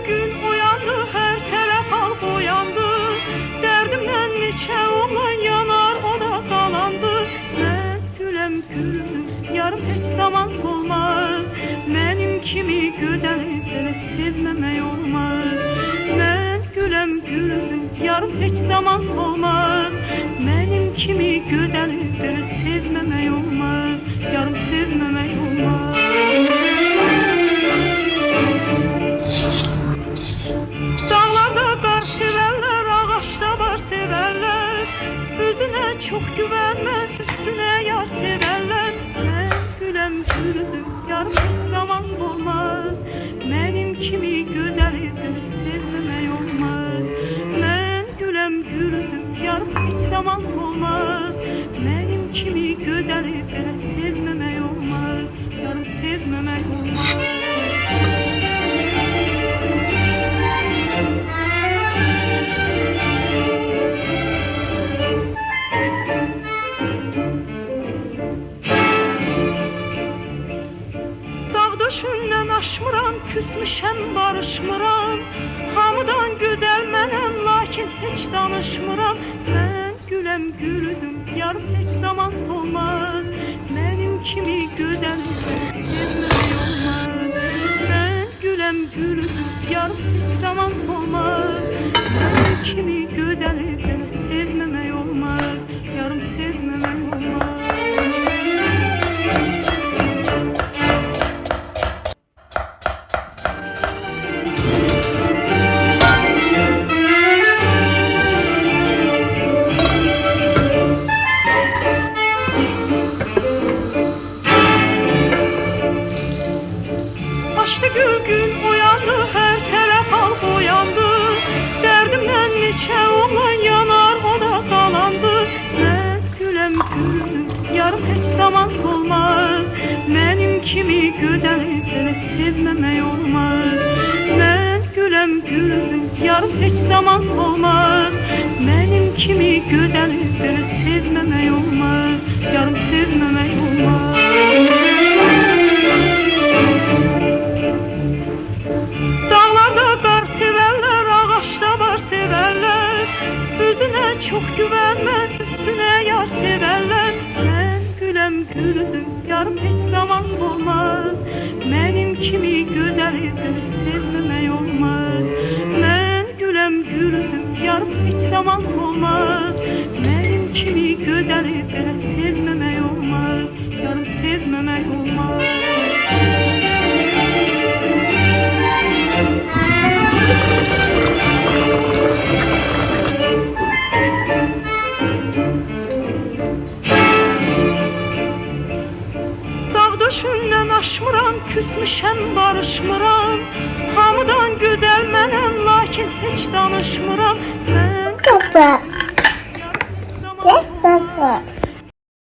gün uyandı, her tərəf halq uyandı. Dərdimdən neçə oğlan yanar, o da qalandı. Mən güləm gülüm, yarım heç zaman solmaz. Mənim kimi gözəli belə sevməmək olmaz. Mən güləm gülüm, yarım heç zaman solmaz. Mənim kimi gözəli belə sevməmək olmaz. Yarım sevməmək olmaz. Dağlarda qar sevərlər, ağaçda var sevərlər. Özünə çox güvənmə, üstünə yar sevərlər. Mən güləm gülüm, yarım heç zaman solmaz. Mənim kimi gözəli belə sevməmək olmaz. Mən güləm gülüm, yarım heç zaman solmaz. Mənim kimi gözəli belə sevməmək olmaz. Yarım sevməmək olmaz. Döşündən aşmıram, küsmüşəm, barışmıram. Hamıdan gözəl mənəm, lakin heç danışmıram. Mən güləm gülüm, yarım heç zaman solmaz. Mənim kimi gözəl sevməmək olmaz. Mən güləm gülüm, yarım heç zaman solmaz. Mənim kimi gözəli belə sevməmək olmaz. Yarım sevməmək olmaz. Gül gün uyandı, her tərəf halq uyandı. Dərdimdən neçə oğlan yanar, o da qalandı. Mən güləm gülüm, yarım heç zaman solmaz. Mənim kimi gözəli belə sevməmək olmaz. Mən güləm gülüm, yarım heç zaman solmaz. Mənim kimi gözəli belə sevməmək olmaz. Yarım sevməmək olmaz. Dağlarda qar sevərlər, ağaçda var sevərlər. Özünə çox güvənmə, üstünə yar sevərlər. Mən güləm gülüm, yarım heç zaman solmaz. Mənim kimi gözəli belə sevməmək olmaz. Mən güləm gülüm, yarım heç zaman solmaz. Mənim kimi gözəli belə sevməmək olmaz. Yarım sevməmək olmaz. Döşündən aşmıram, küsmüşəm, barışmıram. Hamıdan gözəl mənəm, lakin heç danışmıram. Mən Baba.